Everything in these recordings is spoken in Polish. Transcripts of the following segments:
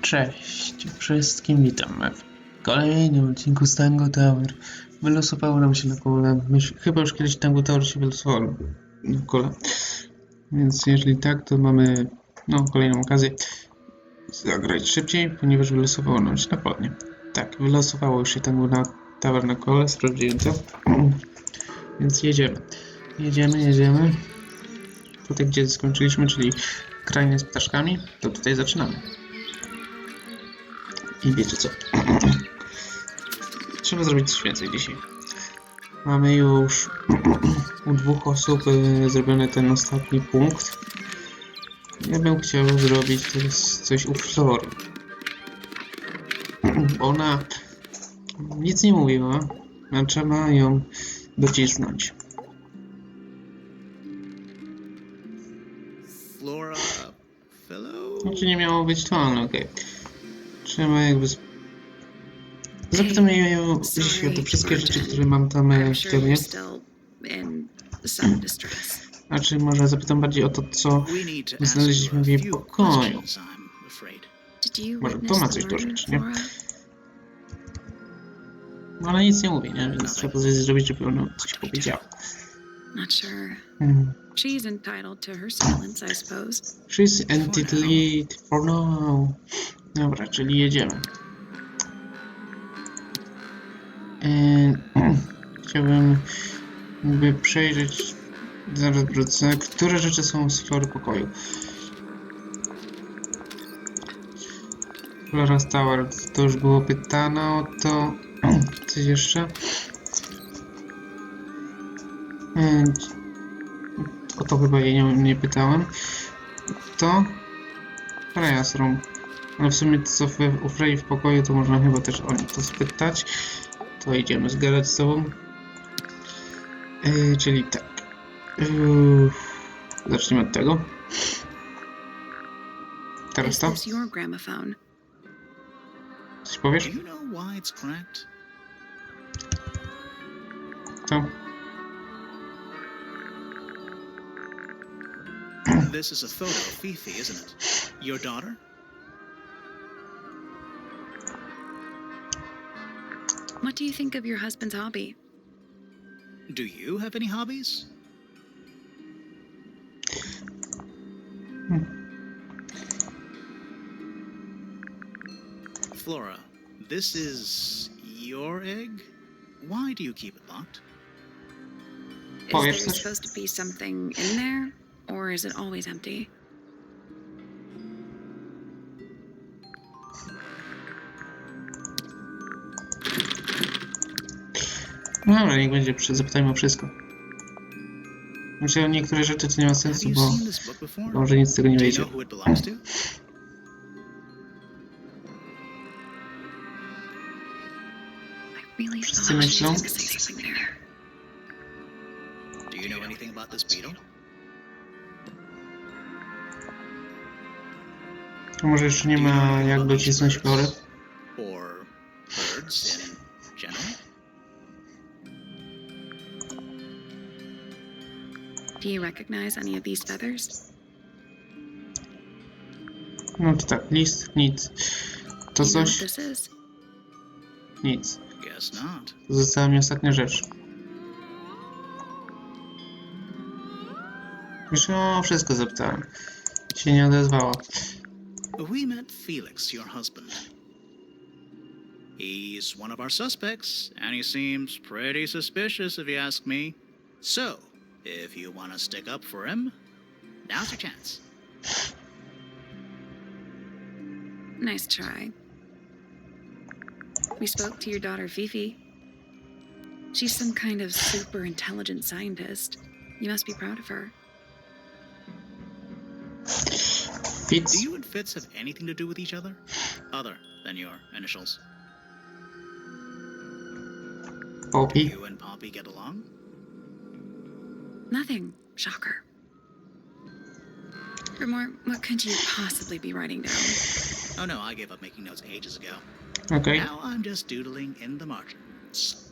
Cześć wszystkim, witam w kolejnym odcinku z Tangle Tower. Wylosowało nam się na kole. Chyba już kiedyś Tangle Tower się wylosowało na kole. Więc jeżeli tak, to mamy kolejną okazję zagrać szybciej, ponieważ wylosowało nam się na kole. Tak, wylosowało już się Tangle Tower na kole, sprawdziłem to. Więc jedziemy. Tutaj gdzie skończyliśmy, czyli krainie z ptaszkami, to tutaj zaczynamy. I wiecie co? Trzeba zrobić coś więcej dzisiaj. Mamy już u 2 osób zrobiony ten ostatni punkt. Ja bym chciał zrobić teraz coś u Flory. Ona nic nie mówiła, a trzeba ją docisnąć. Flora, fellow? Znaczy nie miało być to, ale okej. Trzeba jakby... Zapytam ją dzisiaj o te wszystkie rzeczy, które mam tam w tyłie. Znaczy może zapytam bardziej o to, co znaleźliśmy w jej pokoju. Może to ma coś do rzeczy, nie? No ale nic nie mówi, nie? Więc trzeba coś zrobić, żeby ona coś powiedziała. She's entitled to her silence, I suppose. She's entitled for now. Dobra, czyli jedziemy. Chciałbym jakby przejrzeć, zaraz wrócę, które rzeczy są z Flory pokoju. Flora Tower, to już było pytane o to. Coś jeszcze? O to chyba jej nie pytałem. To Freya's Room. Ale w sumie to co u Frey w pokoju, to można chyba też o nie to spytać. To idziemy zgadać z tobą. Czyli tak. Zacznijmy od tego. Teraz to. Coś powiesz? Co? This is a photo of Fifi, isn't it? Your daughter? What do you think of your husband's hobby? Do you have any hobbies? Flora, this is your egg? Why do you keep it locked? Is there supposed to be something in there, or is it always empty? Dobra, niech będzie, zapytajmy o wszystko. Myślę, o niektóre rzeczy to nie ma sensu, bo może nic z tego nie wyjdzie. Wszyscy myślą. Do you know anything about this beetle? To może jeszcze nie ma jak docisnąć Flory. Or birds in general? Do you recognize any of these feathers? No to tak, list, nic. To coś? Nic. Guess not. To została mi ostatnia rzecz. Już o wszystko zapytałem. Się nie odezwała. We met Felix, your husband. He's one of our suspects, and he seems pretty suspicious if you ask me. So, if you want to stick up for him, now's your chance. Nice try. We spoke to your daughter Fifi. She's some kind of super intelligent scientist. You must be proud of her. Fitz? Do you and Fitz have anything to do with each other? Other than your initials? Poppy? Do you and Poppy get along? Nothing. Shocker. Grimore, what could you possibly be writing down? Oh no, I gave up making notes ages ago. Okay. Now I'm just doodling in the margins.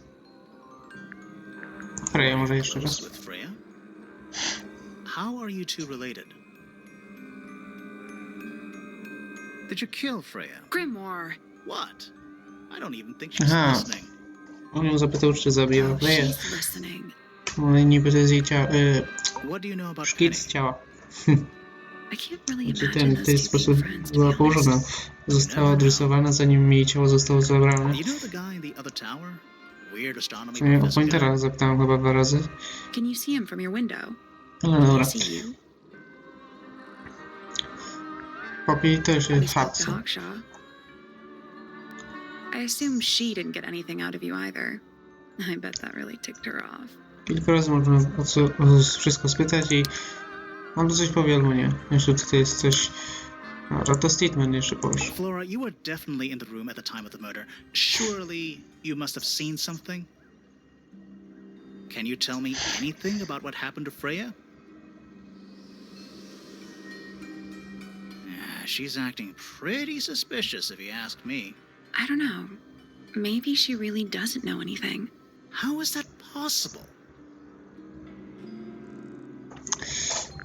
Freya może jeszcze raz. With Freya? How are you two related? Did you kill Freya? Grimoire. What? I don't even think she's Aha. listening. On ją zapytał, czy zabiła Oh, Freję. she's listening. No i niby to jest jej ciało, What do you know about szkic Penny? ciała. I can't really Znaczy imagine w ten those two sposób being friends, to była be położona. honest. Została adresowana, zanim jej ciało zostało zabrane. You know the guy in the other tower? Weird astronomy W sumie o professor guy? Pointera zapytałem chyba 2 razy. Can you see him from your window? Ale Can dobra. he see you? Poppy też We jest spoke to Hudson. Hawkshaw. I assume she didn't get anything out of you either. I bet that really ticked her off. Kilka razy można o wszystko spytać i albo coś powie, albo nie. Jeszcze tutaj jest coś... Dobra, to statement jeszcze powiesz. Flora, you were definitely in the room at the time of the murder. Surely you must have seen something? Can you tell me anything about what happened to Freya? She's acting pretty suspicious if you ask me. I don't know. Maybe she really doesn't know anything. How is that possible?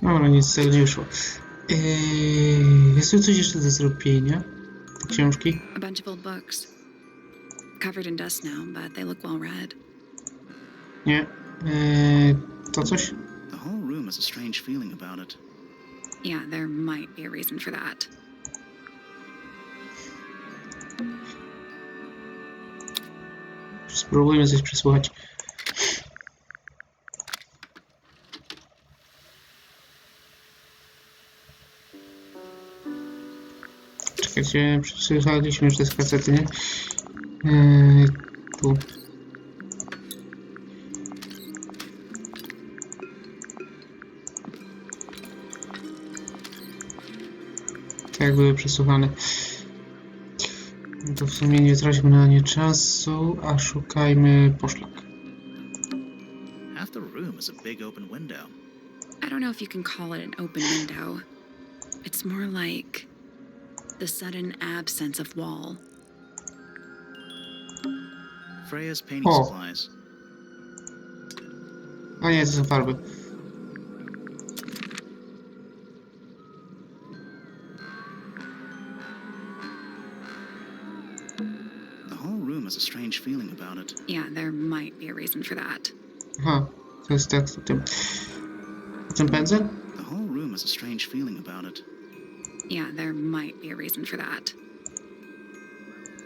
Dobra, nic z tego nie wyszło. Jest tu coś jeszcze do zrobienia? Te książki? A bunch of old books. Covered in dust now, but they look well read. Nie. To coś? The whole room has a strange feeling about it. Yeah, there might be a reason for that. Spróbujmy coś przesłuchać. Czekajcie, przesłuchaliśmy już te z kasety, nie? Tu. Tak jak były przesłuchane. No to w sumie nie traćmy na nie czasu, a szukajmy poszlak. Half the room is a big open window. I don't know if you can call it an open window. It's more like the sudden absence of wall. Freya's painting Oh. supplies. A nie, to są farby. The whole room has a strange feeling about it. Yeah, there might be a reason for that. Aha, to jest tekst o tym. Ten pędzel? The whole room has a strange feeling about it. Yeah, there might be a reason for that.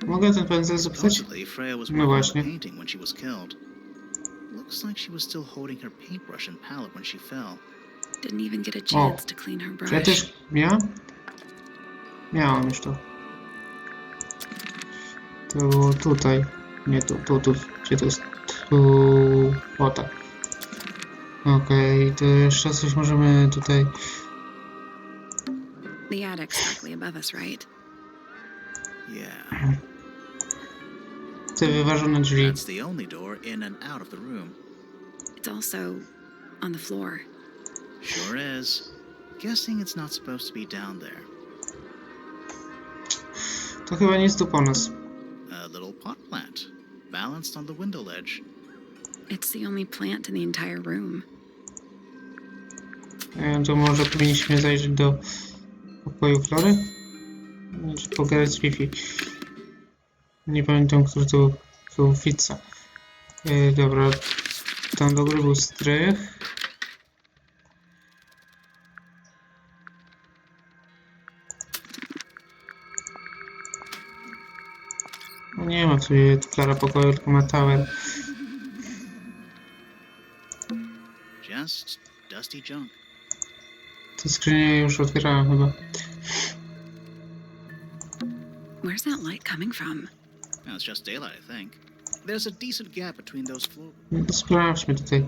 Mogę ten pędzel zapytać? Supposedly, Freya was No working on właśnie. the painting when she was killed. Looks like she was still holding her paintbrush and palette when she fell. Didn't even get a chance to clean her Czy ja brush. też miałem? Miałem już to. To było tutaj. Nie tu. Gdzie to jest? Tu. O tak. Okej, to jeszcze coś możemy tutaj... The attic's directly above us, right? Yeah, Te wyważone drzwi. that's the only door in and out of the room. It's also on the floor. Sure is. Guessing it's not supposed to be down there. To chyba nie jest tu po nas. A little pot plant, balanced on the window ledge. It's the only plant in the entire room. To może powinniśmy zajrzeć do pokoju Flory? Czy pogadać z Fifi? Nie pamiętam, który to był Fitza. Dobra, tam do góry był strych. No nie ma tu Flara pokoju, tylko ma tower. Just dusty junk. Te skrzynie już otwierałem chyba. Where's that light coming from? No, it's just daylight, I think. There's a decent gap between those floors. No to sprawdźmy tutaj.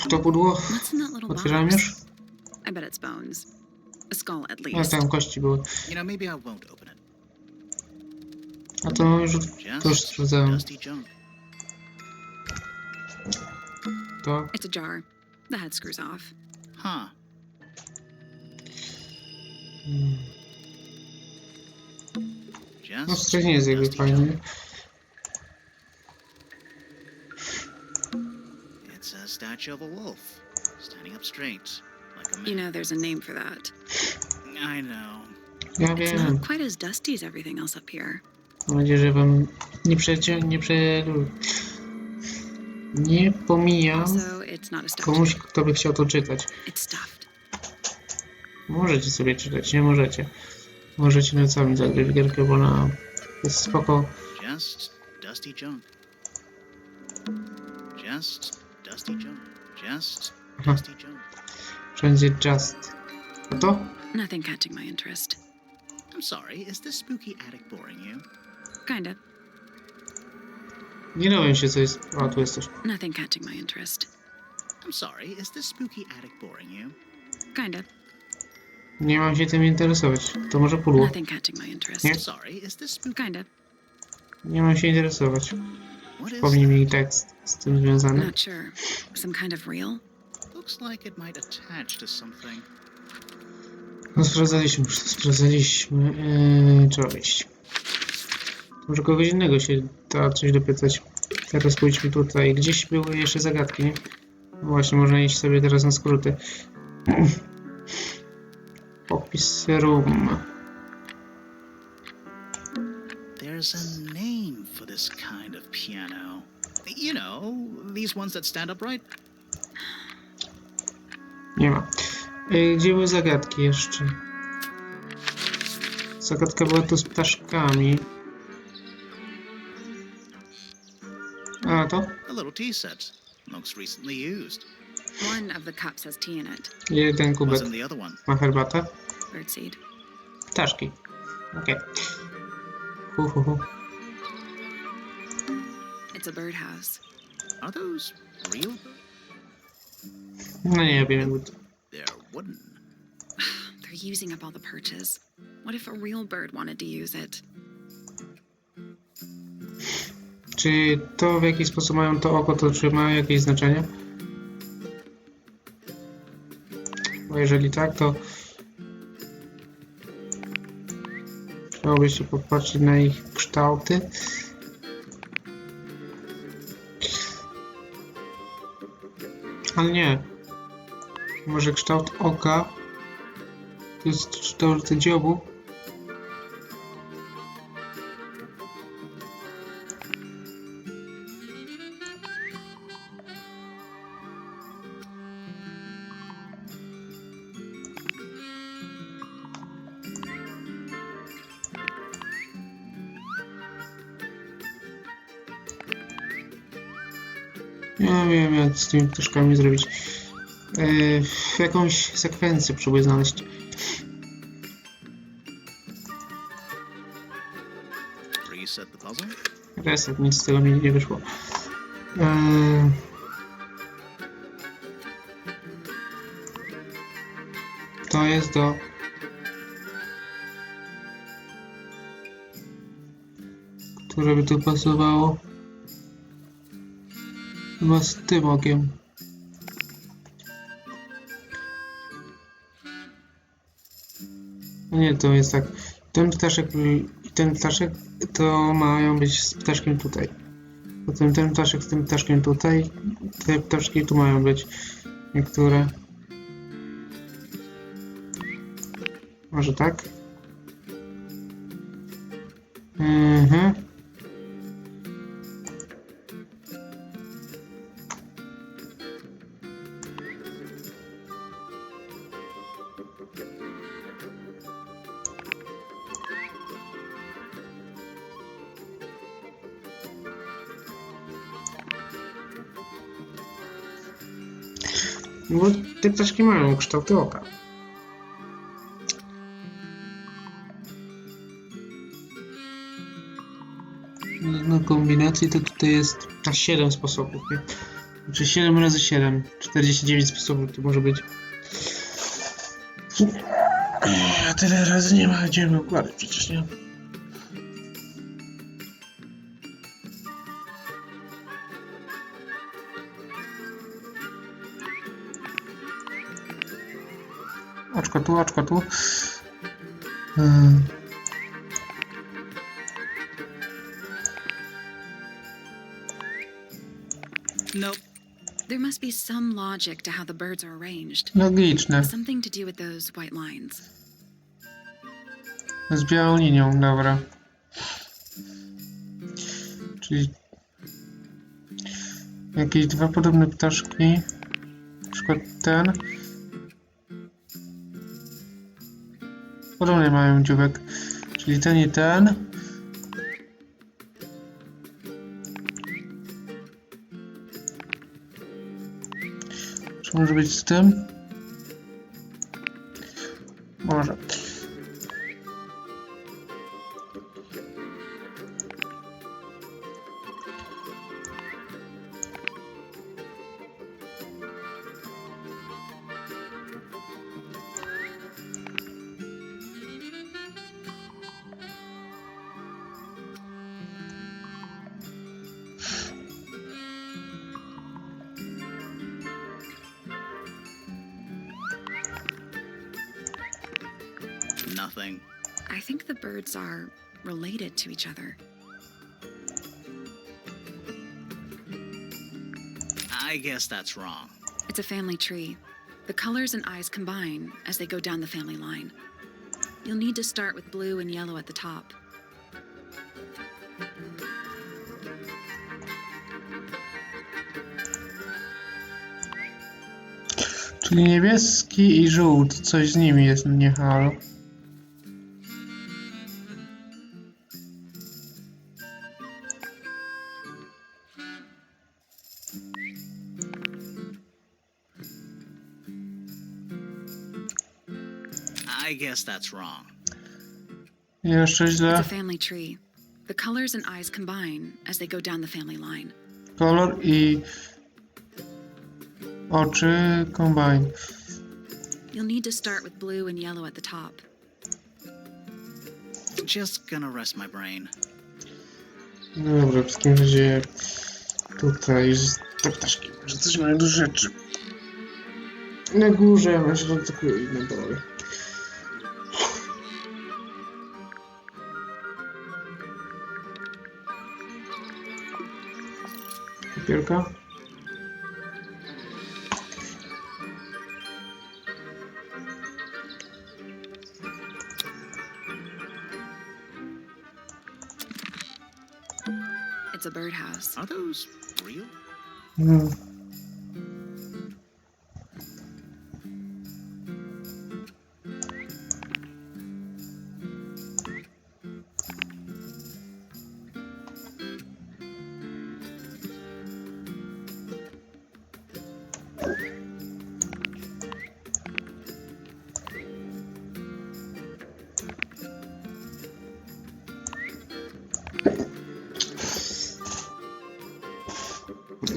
To pudło. What's in that little Otwieram box? już? I bet it's bones. A skull, at A least. tam kości były. You know, maybe I won't open it. A to już sprawdzałem. Dusty junk. To. It's a jar. The head screws off. Huh. No strój nie jest jakby fajny. It's a statue of a wolf, standing up straight, like a man. You know, there's a name for that. I know. Ja It's wiem. not quite as dusty as everything else up here. Mam nadzieję, że wam nie pomijam Also, it's not a statue. komuś, kto by chciał to czytać. It's stuffed. Możecie sobie czytać, nie możecie. Możecie nawet sami zagrać gierkę, bo ona jest spoko. Just dusty junk. Just dusty junk. Just Aha. dusty junk. Wszędzie just. A to? Nothing catching my interest. I'm sorry, is this spooky attic boring you? Kinda. Nie dowiem się, co jest. O, tu jest coś. Nothing catching my interest. I'm sorry, is this spooky attic boring you? Kinda. Nie mam się tym interesować. To może pudło. Nothing catching my interest. Nie? I'm sorry, is this spooky? Kinda. Nie mam się interesować. What is Przypomnij mi that? tekst z tym związany. Not sure. Some kind of reel? Looks like it might attach to something. No sprawdzaliśmy, już to sprawdzaliśmy. Trzeba wyjść. Może kogoś innego się da coś dopytać. Teraz pójdźmy tutaj. Gdzieś były jeszcze zagadki, nie? No właśnie, można iść sobie teraz na skróty. Opis room. There's a name for this kind of piano. You know, these ones that stand upright. Nie ma. Gdzie były zagadki jeszcze? Zagadka była tu z ptaszkami. A to? A little tea set. Looks recently used. One of the cups has tea in it. Jeden kubek. What's in the other one? Ma herbatę? Birdseed. Ptaszki. Okej. Hu. It's a birdhouse. Are those real? No nie wiem jakby to. They're wooden. They're using up all the perches. What if a real bird wanted to use it? Czy to w jaki sposób mają to oko, to czy ma jakieś znaczenie? Bo jeżeli tak, to chciałoby się popatrzeć na ich kształty. Ale nie. Może kształt oka to jest kształt dziobu. Ja wiem, jak z tymi ptaszkami zrobić. Jakąś sekwencję próbuję znaleźć. Reset the puzzle. Reset, nic z tego mi nie wyszło. To jest do... które by tu pasowało? Chyba z tym okiem. No nie, to jest tak. Ten ptaszek i ten ptaszek to mają być z ptaszkiem tutaj. Potem ten ptaszek z tym ptaszkiem tutaj. Te ptaszki tu mają być. Niektóre. Może tak? Bo te ptaszki mają kształty oka. Na kombinacji to tutaj jest na 7 sposobów, nie? Znaczy 7 razy 7, 49 sposobów to może być. A tyle razy nie ma gdzie układać przecież, nie? Oczko tu, oczko tu. Nope. There must be some logic to how the birds are arranged. Logiczne. Something to do with those white lines. Z białą linią, dobra. Czyli jakieś dwa podobne ptaszki. Na przykład ten. Podobnie mają dzióbek. Czyli ten i ten. Czy może być z tym? Może. Nothing. I think the birds are related to each other. I guess that's wrong. It's a family tree. The colors and eyes combine as they go down the family line. You'll need to start with blue and yellow at the top. Czyli niebieski i żółty. Coś z nimi jest, nie halo. I guess that's wrong. Jeszcze It's źle. a family tree. The colors and eyes combine as they go down the family line. Kolor i oczy combine. You'll need to start with blue and yellow at the top. Just gonna rest my brain. Dobra, w takim razie tutaj te ptaszki, że coś mają do rzeczy. Na górze, na środku i na dole. Papierka. It's a birdhouse. Are those real? Hmm.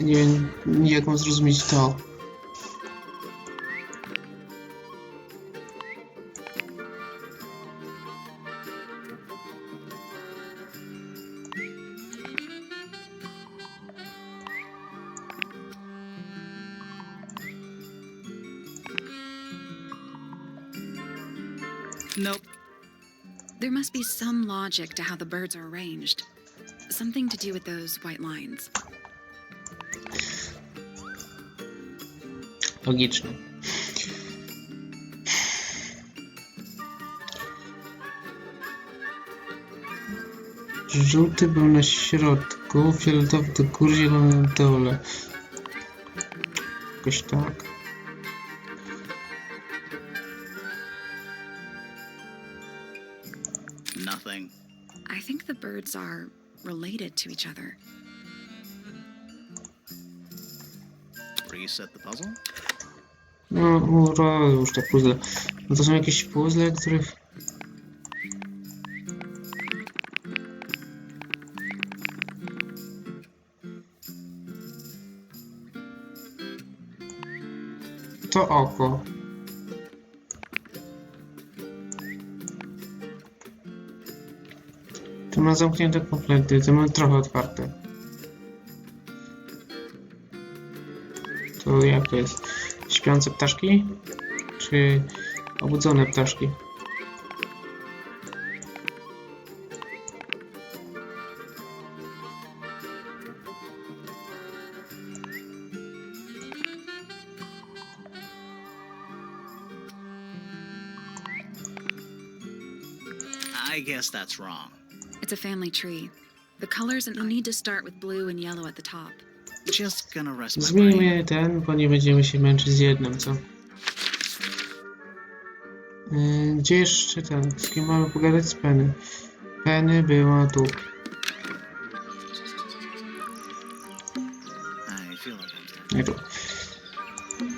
Nie wiem, jak mam zrozumieć to. Nope. There must be some logic to how the birds are arranged. Something to do with those white lines. Logiczne. Żółty był na środku, fioletowy do góry, zielony na dole. Jakoś tak. Nothing. I think the birds are related to each other. Reset the puzzle? No, już te puzzle. No to są jakieś puzzle, których... To oko. To ma zamknięte kompletnie, to ma trochę otwarte. To jak to jest? Śpiące ptaszki? Czy obudzone ptaszki? I guess that's wrong. It's a family tree. The colors and you'll need to start with blue and yellow at the top. Just gonna rest my brain. Zmieńmy ten, bo nie będziemy się męczyć z jednym, co? Gdzie jeszcze ten? Z kim mamy pogadać? Z Penny. Penny była tu. I feel like I'm Nie tu.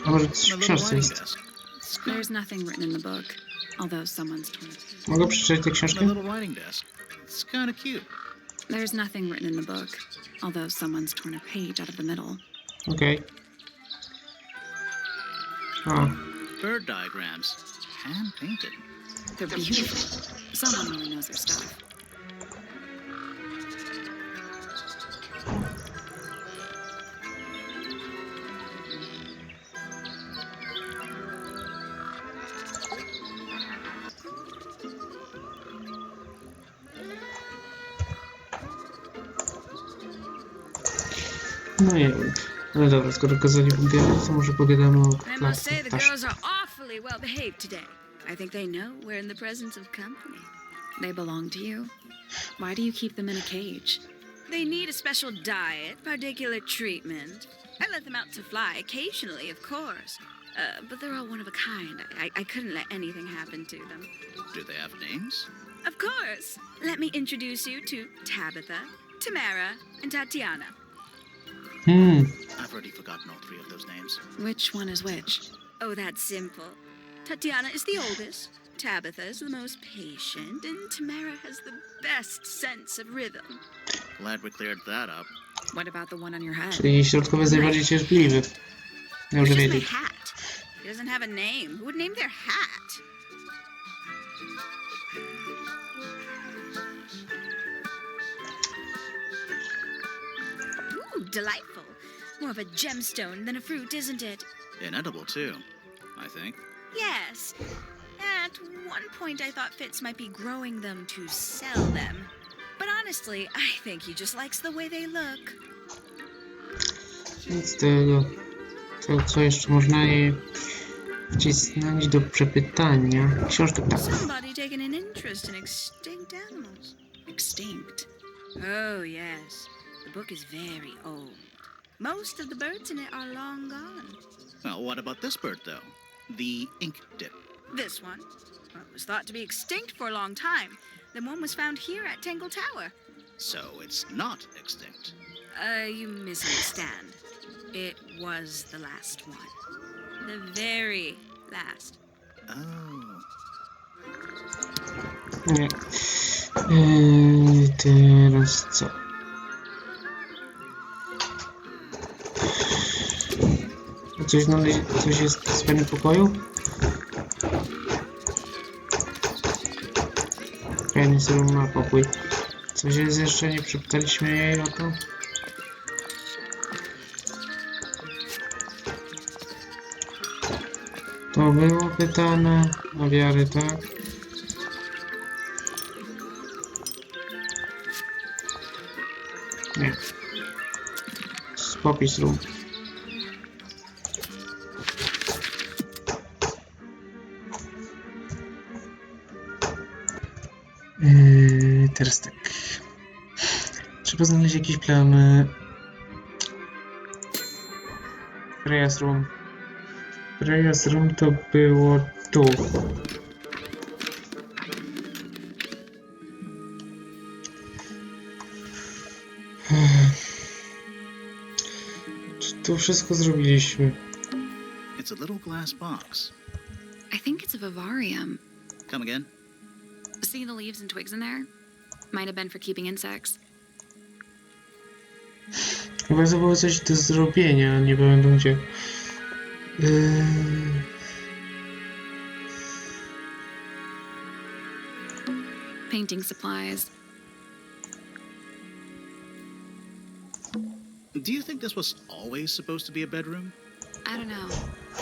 A może coś a w little książce writing jest? desk. It's There's nothing written in the book, although someone's torn it. Mogę przeczytać tę a książkę? little writing desk. It's kind of cute. There's nothing written in the book, although someone's torn a page out of the middle. Okej. O, Bird diagrams, hand painted. They're beautiful. Someone really knows their stuff. no nie wiem. Ale dobra, skoro kazali pogadać, to może pogadamy o I must say the ptaszkach. girls are awfully well behaved today. I think they know we're in the presence of company. They belong to you. Why do you keep them in a cage? They need a special diet, particular treatment. I let them out to fly occasionally, of course. But they're all one of a kind. I couldn't let anything happen to them. Do they have names? Of course. Let me introduce you to Tabitha, Tamara, and Tatiana. I've already forgotten all three of those names. Which one is which? Oh, that's simple. Tatiana is the oldest, Tabitha is the most patient, and Tamara has the best sense of rhythm. Glad we cleared that up. What about the one on your head? Czyli środkowy jest najbardziej cierpliwy. Nie może It's just my wiedzieć. hat. It doesn't have a name. Who would name their hat? Ooh, delightful. More of a gemstone than a fruit, isn't it? Inedible, too, I think. Yes. At one point, I thought Fitz might be growing them to sell them. But honestly, I think he just likes the way they look. Nic tego. To co jeszcze można je wcisnąć do przepytania? Książka tak. Somebody taken an interest in extinct animals. Extinct. Oh, yes. The book is very old. Most of the birds in it are long gone. Well, what about this bird, though? The ink dip. This one, well, it was thought to be extinct for a long time. Then one was found here at Tangle Tower. So it's not extinct. You misunderstand. It was the last one. The very last. Oh. Nie. Teraz co? A coś jest w swoim pokoju? Penis room ma pokój. Coś jest jeszcze, nie przepytaliśmy jej o to? To było pytane, na wiary tak. Nie. Popis room. Teraz tak. Trzeba znaleźć jakiś plan. Preyas room. Preyas room to było tu. Czy tu wszystko zrobiliśmy? It's a little glass box. I think it's a vivarium. Come again? See the leaves and twigs in there? Might have been for keeping insects. Chyba to było coś do zrobienia, nie pamiętam gdzie. Painting supplies. Do you think this was always supposed to be a bedroom? I don't know.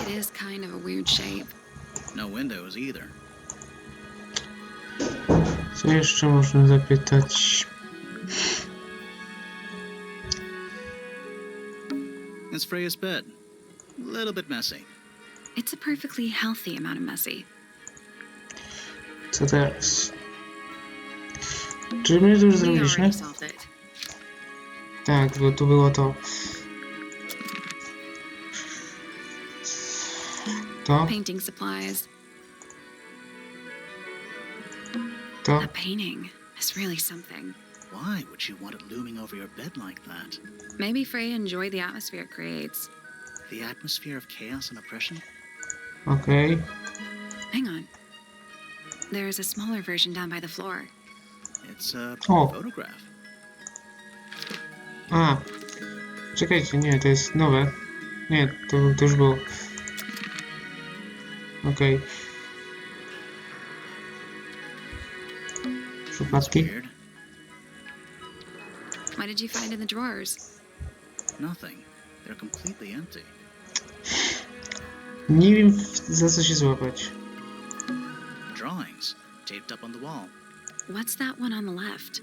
It is kind of a weird shape. No windows either. Co jeszcze można zapytać? It's Freya's bed. A little bit messy. It's a perfectly healthy amount of messy. Co teraz? Czy my to już We zrobiliśmy? already solved it. Tak, bo tu było to. To, Painting supplies. to. That painting is really something. Why would you want it looming over your bed like that? Maybe Frey enjoyed the atmosphere it creates. The atmosphere of chaos and oppression? Okej. Hang on. There's a smaller version down by the floor. It's a Oh. photograph. A. Czekajcie, nie, to jest nowe. Nie, to już było. Okej. That's Szufladki. weird. What did you find in the drawers? Nothing. They're completely empty. Nie wiem za co się złapać. Drawings taped up on the wall. What's that one on the left?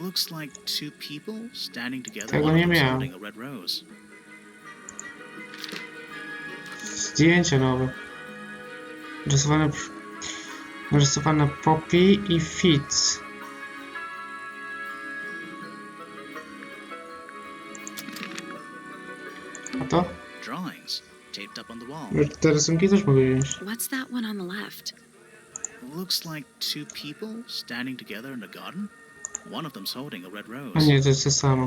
Looks like two people standing together. Tego One of nie them's miałem. holding a red rose. Zdjęcia nowe. Narysowane Poppy i Fitz. A to? Drawings taped up on the wall. Te rysunki też mogę wziąć. What's that one on the left? Looks like two people standing together in a garden. One of them's holding a red A rose. nie, to jest to samo.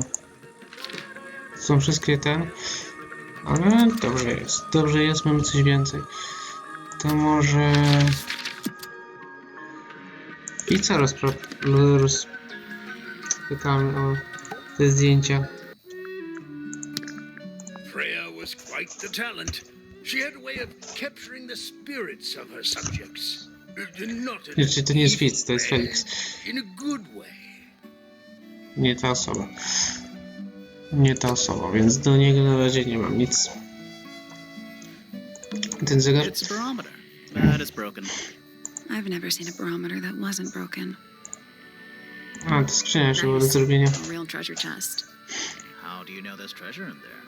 Są wszystkie ten. Ale dobrze jest. Dobrze jest, mamy coś więcej. To może... I co rozpytamy o te zdjęcia. Freya was quite the talent. She had a way of capturing the spirits of her subjects. Not in Znaczy, to nie jest Fitz, to jest Felix. in a good way. Nie ta osoba. Nie ta osoba, więc do niego na razie nie mam nic. Ten zegar... It's a barometer. That is broken. I've never seen a barometer that wasn't broken. A, to skrzynia jeszcze była do zrobienia. A real treasure chest. How do you know there's treasure in there?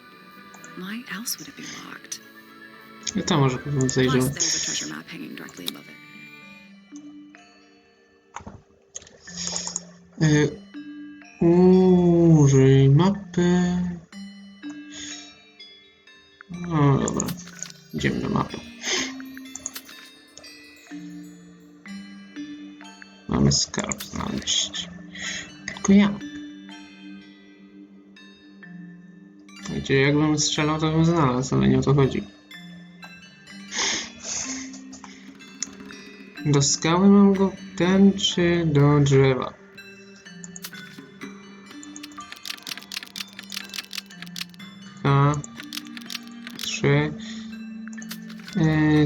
Why else would it be locked? I to może potem Plus, zajrzymy. there's a treasure map hanging directly above it. Użyj mapy. No dobra. Idziemy na mapę. Mamy skarb znaleźć. Tylko ja. Wiecie, jakbym strzelał, to bym znalazł, ale nie o to chodzi. Do skały mam go ten, czy do drzewa? A 3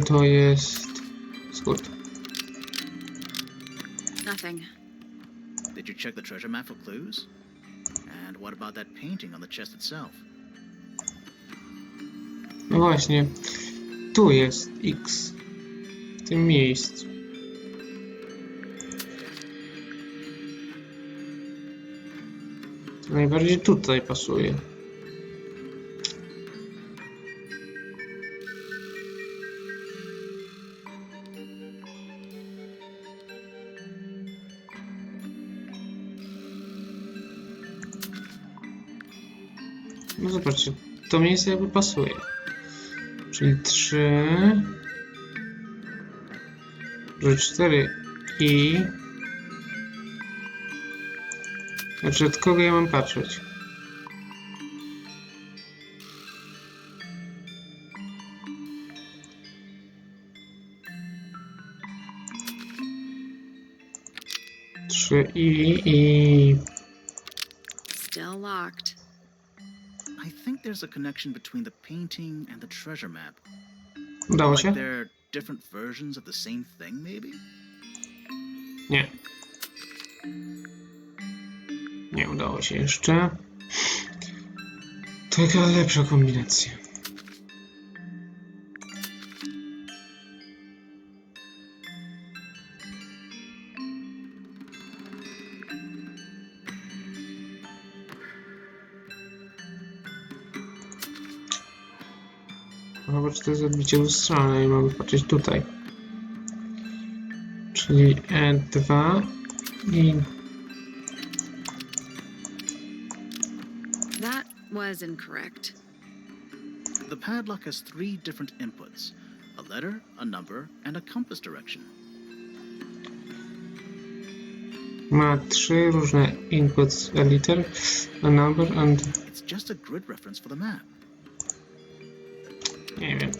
to jest skrót. Nothing. Did you check the treasure map for clues? And what about that painting on the chest itself? No właśnie, tu jest X w tym miejscu. To najbardziej tutaj pasuje. No zobaczcie, to miejsce jakby pasuje. Czyli 3, że 4 i... Znaczy od kogo ja mam patrzeć? Trzy i... Still locked. I think there's a connection between the painting and the treasure map. Udało Like się? they're different versions of the same thing, maybe? Nie. Nie udało się jeszcze. Taka lepsza kombinacja. Zobacz, to jest odbicie lustrzane i mamy patrzeć tutaj. Czyli E2 i That was incorrect. The padlock has 3 different inputs: a letter, a number, and a compass direction. Ma 3 różne inputs, a liter, a number and... It's just a grid reference for the map. nie wiem.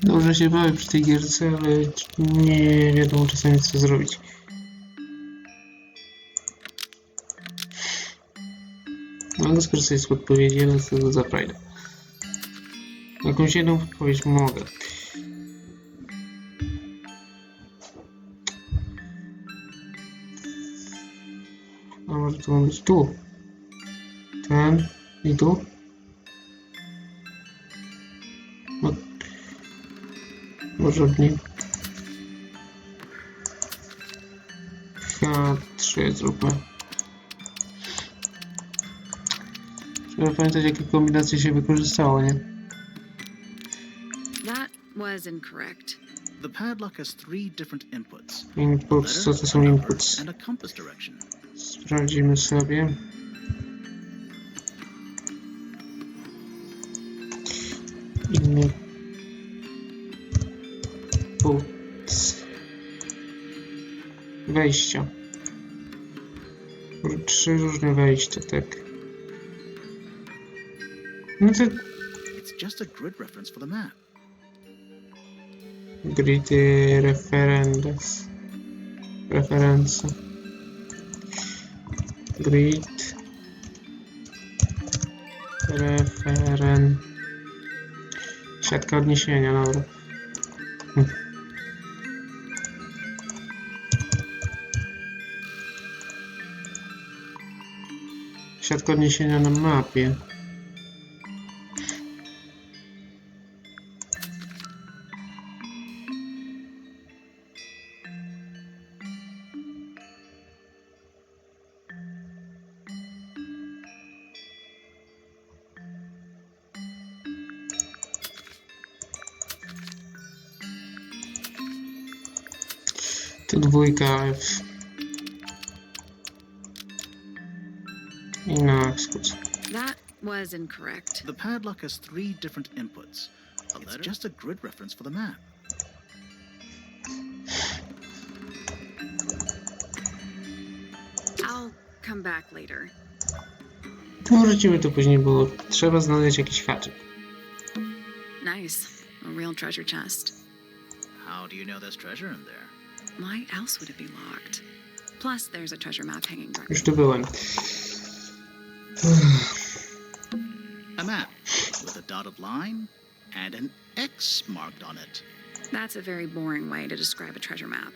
Dobrze się bawię przy tej gierce, ale nie wiadomo czasami co zrobić. Mogę skorzystać z podpowiedzi, ale co to za frajda. Jakąś jedną podpowiedź mogę. A może to ma być tu? Ten i tu? No. Może nie. H3 zróbmy. Trzeba pamiętać, jakie kombinacje się wykorzystało, nie? That was incorrect. The padlock has 3 different inputs: Inputs, co to są inputs? and a compass direction. Sprawdzimy sobie. Inny inputs. Wejścia. 3 różne wejścia, tak. No to It's just a grid reference for the map. grid references. Reference. Grid referen. Siatka odniesienia, dobra. Siatka odniesienia na mapie. Tu 2 F. I na wschód. That was incorrect. The padlock has 3 different inputs. It's just a grid reference for the map. I'll come back later. Wrócimy tu później, bo trzeba znaleźć jakiś haczyk. Nice. A real treasure chest. How do you know there's treasure in there? Why else would it be locked? Plus, there's a treasure map hanging right. Już tu byłem. A map with a dotted line and an X marked on it. That's a very boring way to describe a treasure map.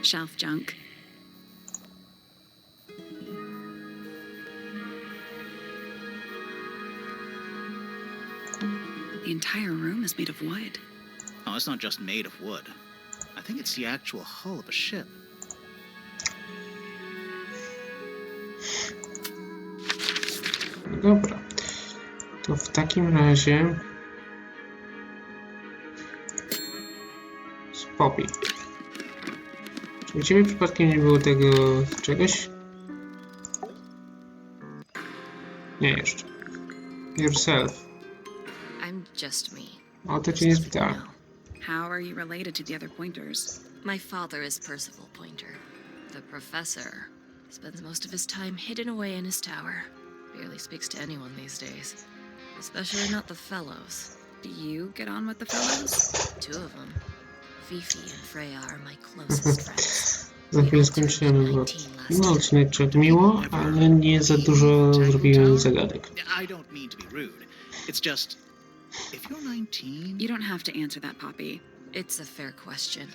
Shelf junk. The entire room is made of wood. Oh, it's not just made of wood. I think it's the actual hull of a ship. Dobra. To w takim razie... Spokój. Czy u ciebie przypadkiem nie było tego czegoś? Nie jeszcze. Yourself. I'm just me. O, to cię nie spytałem. How are you related to the other pointers? My father is Percival Pointer. The professor spends most of his time hidden away in his tower. Barely speaks to anyone these days. Especially not the fellows. Do you get on with the fellows? 2 of them. Fifi and Freya are my closest friends. Za chwilę skończymy, bo no, odcinek czek miło, ale nie za dużo zrobiłem zagadek. I don't mean to be rude. It's just, if you're 19... You don't have to answer that, Poppy. It's a fair question.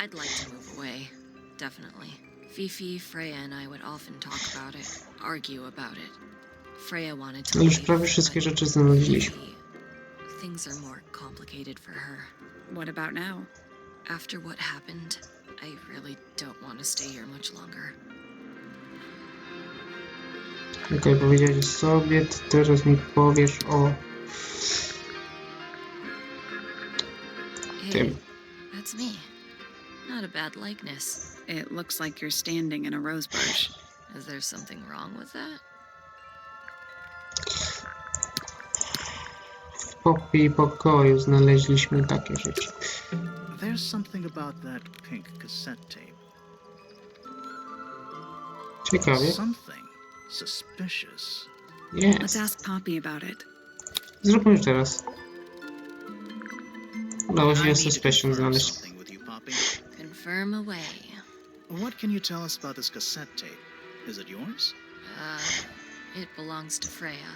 I'd like to move away. Definitely. Fifi, Freya and I would often talk about it, argue about it. Freya wanted to Ale już leave, prawie wszystkie but rzeczy znaleźliśmy. Fifi, things are more complicated for her. What about now? After what happened, I really don't want to stay here much longer. Okej, powiedziałeś sobie, to teraz mi powiesz o Hey, tym. that's me. Not a bad likeness. It looks like you're standing in a rose bush. Is there something wrong with that? W Poppy pokoju znaleźliśmy takie rzeczy. There's something about that pink cassette tape. Ciekawie. Something suspicious. Let's Jest. ask Poppy about it. Zróbmy już teraz. Udało I się need to suspicion confirm znaleźć. something with you, Poppy. Confirm away. What can you tell us about this cassette tape? Is it yours? It belongs to Freya.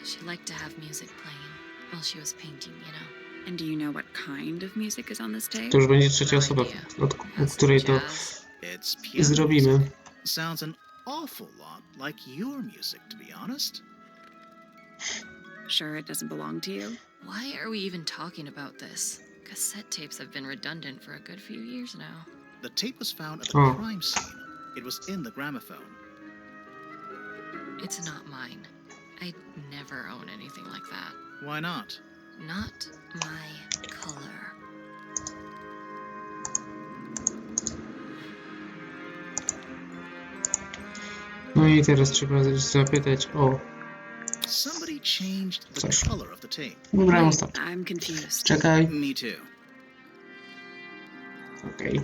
She liked to have music playing while she was painting, you know. And do you know what kind of music is on this tape? To już będzie trzecia osoba, od której to Jazz. It's piano zrobimy. music. Sounds an awful lot like your music, to be honest. Sure it doesn't belong to you? Why are we even talking about this? Cassette tapes have been redundant for a good few years now. The tape was found at the Oh. crime scene. It was in the gramophone. It's not mine. I'd never own anything like that. Why not? Not my color. No i teraz trzeba zapytać o... Somebody changed the Coś. color of the tape. Wybrałem Wait, ostatnio. I'm confused. Czekaj. Me too. Okej.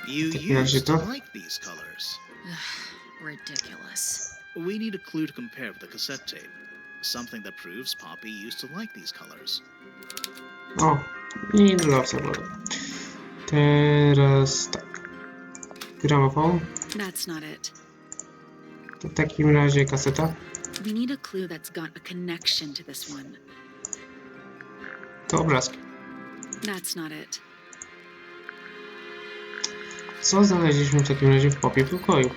You takim razie used to to? like these colors. Ridiculous. We need a clue to compare with the cassette tape. Something that proves Poppy used to like these colors. O, i dla zawodu. Teraz tak. Gramofon. That's not it. To w takim razie kaseta. We need a clue that's got a connection to this one. To obrazki. That's not it. Co znaleźliśmy w takim razie w Poppy pokoju?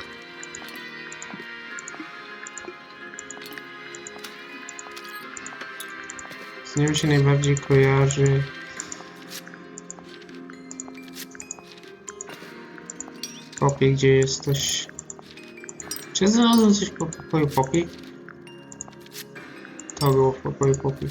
Z nią się najbardziej kojarzy... Poppy, gdzie jest coś... Czy znalazłem coś po pokoju Poppy? To było w pokoju Poppy.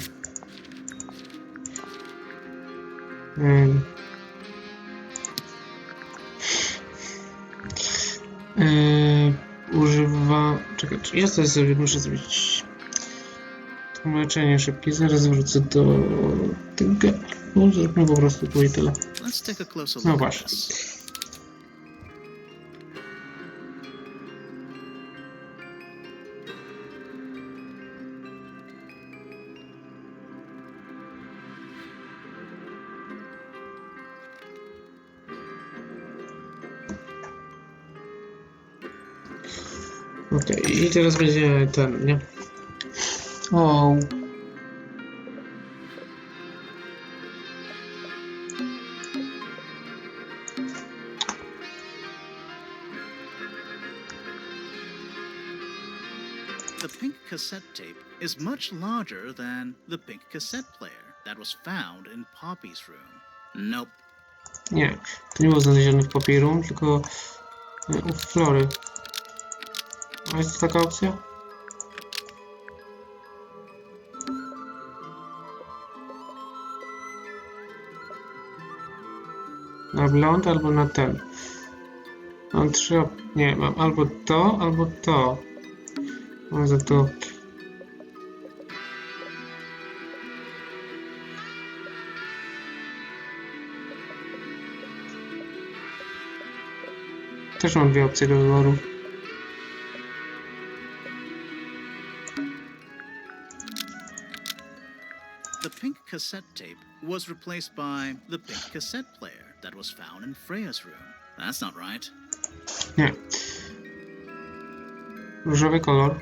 Używa... Czekaj, ja sobie muszę zrobić tłumaczenie szybkie, zaraz wrócę do tego. No, zróbmy po prostu tu i tyle. Let's take a closer No look at właśnie. this. Okej, i teraz będzie ten, nie? O. The pink cassette tape is much larger than the pink cassette player that was found in Poppy's room. Nope. Nie, to nie było znalezione w Poppy Room, tylko u Flory. A jest taka opcja? Na blond albo na ten. Mam trzy nie, mam albo to. Może to. Też mam dwie opcje do wyboru. The pink cassette tape was replaced by the pink cassette player that was found in Freya's room. That's not right. Nie. Różowy kolor.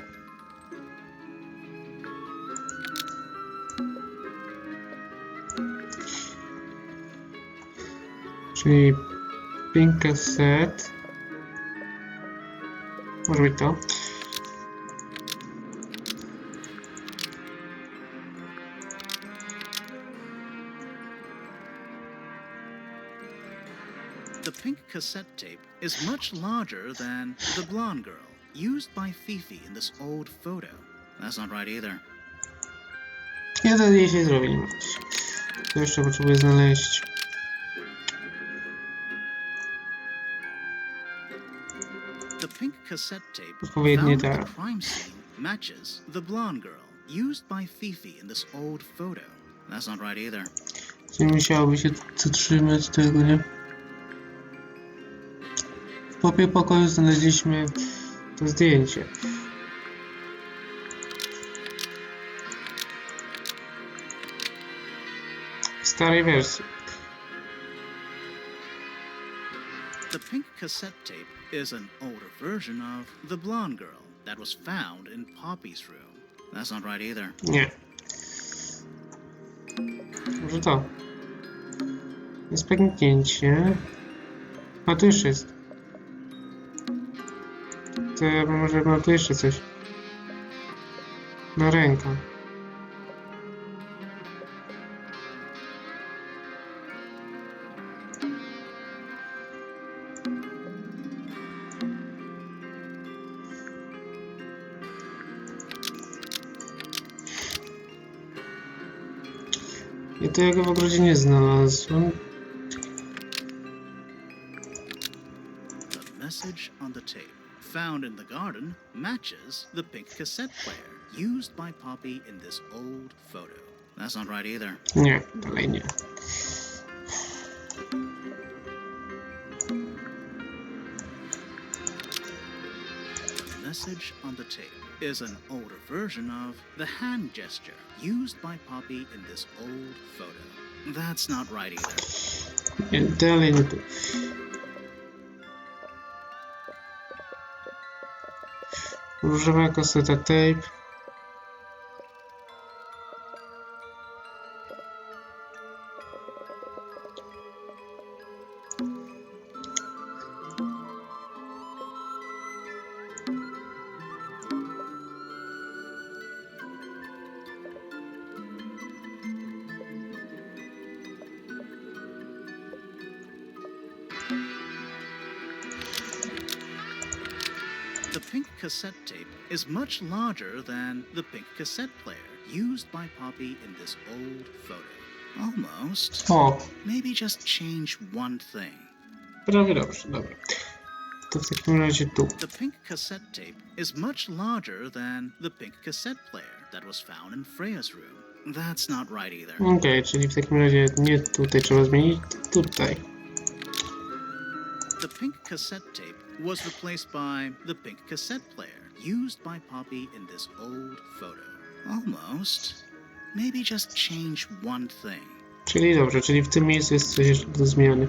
Czyli pink cassette. Może być to. The pink cassette tape is much larger than the blonde girl used by Fifi in this old photo. That's not right either. Ja to jeśli zrobię, nie martw się. To jeszcze potrzebuję znaleźć. The pink cassette tape Odpowiednie found at te. the crime scene matches the blonde girl used by Fifi in this old photo. That's not right either. Nie musiałoby się zatrzymać tego, nie? W popie pokoju znaleźliśmy to zdjęcie. W starej wersji. The pink cassette tape is an older version of the blonde girl that was found in Poppy's room. That's not right either. Nie. Może to. Jest pęknięcie. A tu jeszcze jest. To ja może mam tu jeszcze coś. Na rękę. Ja to jego w ogrodzie nie znalazłem. The message on the tape found in the garden matches the pink cassette player used by Poppy in this old photo. That's not right either. Nie, dalej nie. The message on the tape is an older version of the hand gesture used by Poppy in this old photo. That's not right either. Nie, dalej nie tu. Różowa kaseta tape. The pink cassette tape is much larger than the pink cassette player used by Poppy in this old photo. Almost. O, Maybe just change one thing. prawie dobrze, dobra. To w takim razie tu. The pink cassette tape is much larger than the pink cassette player that was found in Freya's room. That's not right either. Okej, czyli w takim razie nie tutaj trzeba zmienić, tutaj. The pink cassette tape was replaced by the pink cassette player used by Poppy in this old photo. Almost. Maybe just change one thing. Czyli dobrze, czyli w tym miejscu jest coś jeszcze do zmiany.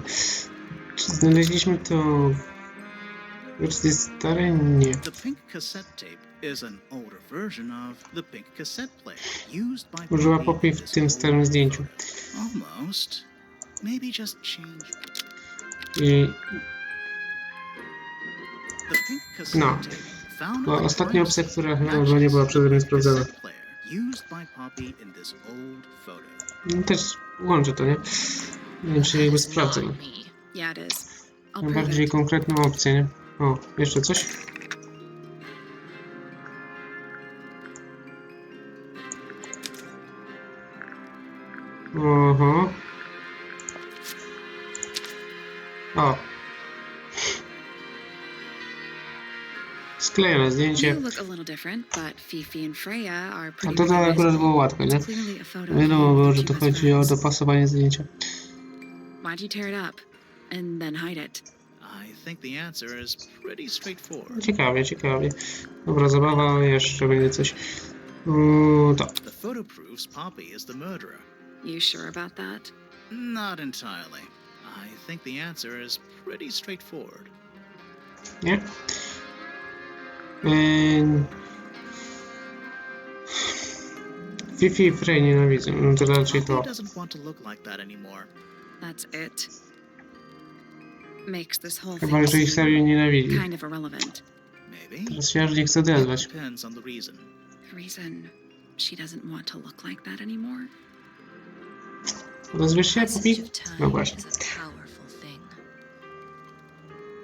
Czy znaleźliśmy to w wersji starej? Nie. The pink cassette tape is an older version of the pink cassette player used by Użyła Poppy Poppy in w this tym old starym zdjęciu. photo. Almost. Maybe just change. I The pink cassette no. tape found Była at the ostatnia crime opcja, scene która chyba matches nie była przeze mnie the sprawdzona. cassette player used by Poppy in this old photo. Też łączę to, nie? Nie wiem, czy jakby sprawdzę. Yeah, it is. I'll Mam prove bardziej it. konkretną opcję, nie? O, jeszcze coś? Oho. O. Sklejone zdjęcie. You look a little different, but Fifi and Freya are A pretty to akurat recognizable. było łatwe, nie? It's clearly a photo Wiadomo of było, you że two to best chodzi o friends. dopasowanie zdjęcia. Why'd you tear it up and then hide it? I think the answer is pretty straightforward. Ciekawie, ciekawie. Dobra, zabawa, jeszcze będzie coś. To. The photo proves Poppy is the murderer. You sure about that? Not entirely. I think the answer is pretty straightforward. Nie? Fifi i Frey nienawidzę, no to raczej to. Poppy doesn't want to look like that anymore. That's it. Makes this whole Chyba, że ich thing serio nienawidzi. kind of irrelevant. Maybe. Teraz się aż nie chcę odezwać. Depends on the reason. The reason she doesn't want to look like that anymore. Odezwiesz się, Passage Poppy? of time No właśnie. is a powerful thing.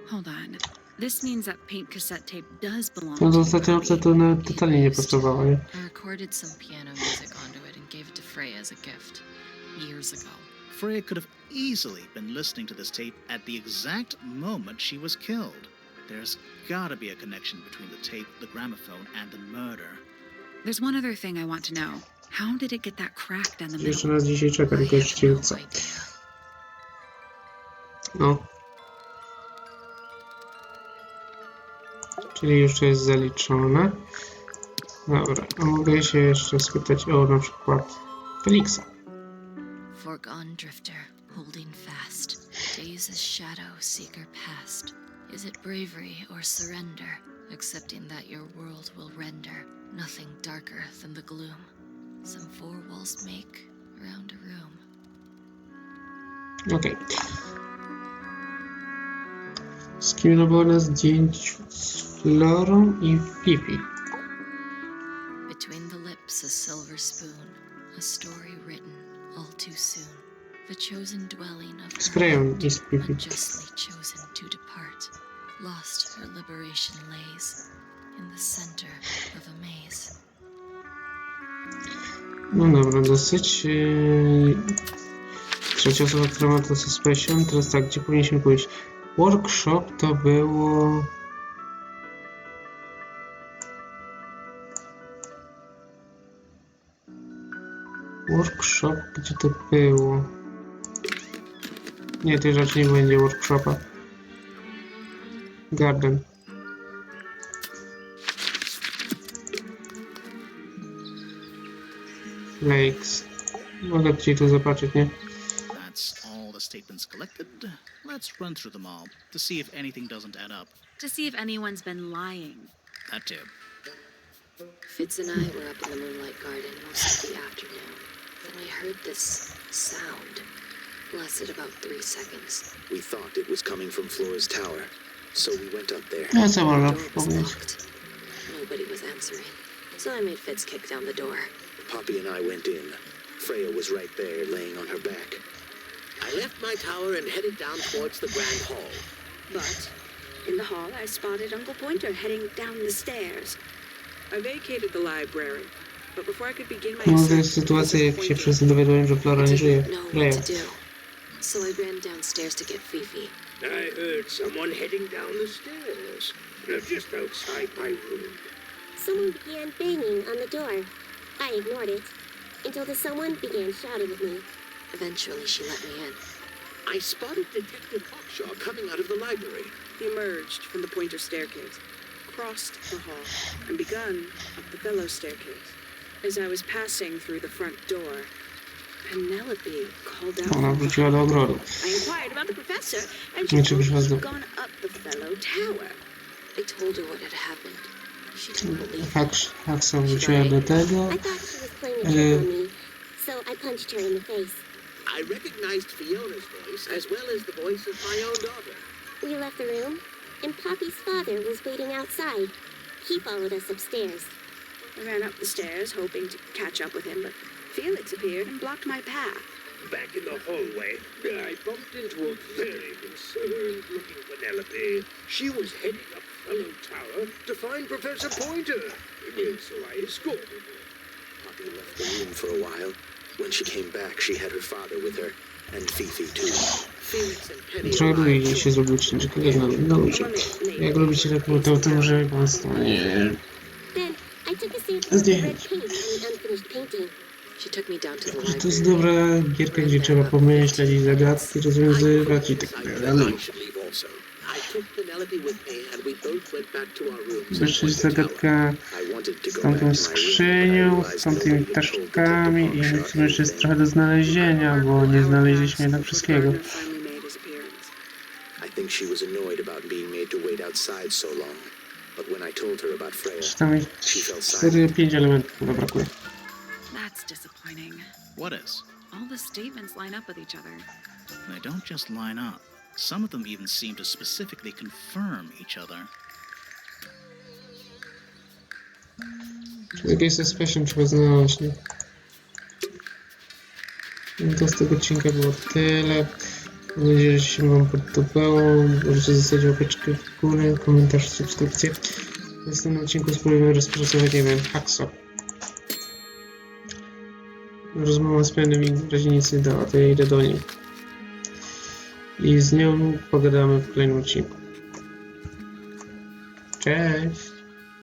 Hold on. This means that pink cassette tape does belong No to to you, ostatnia opcja to totalnie nie pasowała, nie? I recorded some piano music onto it and gave it to Frey as a gift years ago. Freya could have easily been listening to this tape at the exact moment she was killed. There's gotta be a connection between the tape, the gramophone, and the murder. There's one other thing I want to know. How did it get that crack down the Jeszcze middle? nas dzisiaj czeka, tylko jeszcze no chce. idea. No. Czyli już jest zaliczone. Dobra, a mogę się jeszcze spytać o na przykład Felixa. Foregone drifter, holding fast. Days as shadow seeker past. Is it bravery or surrender? Accepting that your world will render nothing darker than the gloom. Some four walls make around a room. Okej. Z kim to było na zdjęciu? Z Florą i Fifi. Between the lips a silver spoon, a story written all too soon. The chosen dwelling of Z Freją i z Fifi. unjustly chosen to depart. Lost her liberation lays in the center of a maze. No dobra, dosyć. Trzecia osoba, która ma to suspicion. Teraz tak, gdzie powinniśmy pójść? Workshop to było... Workshop, gdzie to było? Nie, to raczej nie będzie workshopa. Garden. Lakes. Mogę ci to zobaczyć, nie? That's all the statements collected. Let's run through them all to see if anything doesn't add up. To see if anyone's been lying. That too. Fitz and I were up in the moonlight garden most of the afternoon. Then we heard this sound. Lasted about 3 seconds. We thought it was coming from Flora's tower, so we went up there. No co można The door was powiedzieć? locked. Nobody was answering. So I made Fitz kick down the door. Poppy and I went in. Freya was right there, laying on her back. I left my tower and headed down towards the Grand Hall. But in the hall, I spotted Uncle Pointer heading down the stairs. I vacated the library, but before I could begin my No to jest sytuacja, jak się wszyscy dowiadują, że Flora nie żyje. Know Freya. what to do. So I ran downstairs to get Fifi. I heard someone heading down the stairs, just outside my room. Someone began banging on the door. I ignored it until the someone began shouting at me. Eventually, she let me in. I spotted Detective Hawkshaw coming out of the library. He emerged from the Pointer staircase, crossed the hall, and begun up the fellow staircase. As I was passing through the front door, Penelope called out. Ona wróciła do ogrodu. I inquired about the professor, and she Nie, czy told me wyszła z she'd domu. gone up the fellow tower. I told her what had happened. She didn't believe it. Haxa wróciła do tego. I thought she was playing a trick on me, so I punched her in the face. I recognized Fiona's voice as well as the voice of my own daughter. We left the room, and Poppy's father was waiting outside. He followed us upstairs. I ran up the stairs, hoping to catch up with him, but Felix appeared and blocked my path. Back in the hallway, I bumped into a very concerned-looking Penelope. She was heading up Fellow Tower to find Professor Pointer, so I escorted her. Poppy left the room for a while. When she came back, she had her father with her, and Fifi too. Felix and Penny Trzeba arrived. lubić się zrobić czynnik. No ludzie. Jak lubicie tak to że po prostu nie... Then I took a sample of the red paint on the unfinished painting. She took me down to the Że library. to jest dobra gierka, gdzie trzeba pomyśleć i zagadki rozwiązywać i tak dalej. I should leave also. I took Penelope with me and we both went back to our rooms. Zresztą jest zagadka z tamtą skrzynią, z tamtymi ptaszkami i w sumie jeszcze jest trochę do znalezienia, bo nie znaleźliśmy jednak wszystkiego. Finally made his appearance. she was annoyed about being made to wait outside so long. But when I told her about Freya, Przynajmniej she felt silent. 4-5 elementów chyba brakuje. That's disappointing. What is? All the statements line up with each other. They don't just line up. Some of them even seem to specifically confirm each other. Jakieś ze Spisem trzeba znaleźć, nie? No to z tego odcinka było tyle. Mam nadzieję, że się wam podobało. Możecie zostawić łapeczkę w górę, komentarz, subskrypcję. W następnym odcinku spróbujemy rozpracować, nie wiem, Hacksaw. Rozmowa z pewnym i w razie nic nie dała, to ja idę do niej. I z nią pogadamy w kolejnym odcinku. Cześć!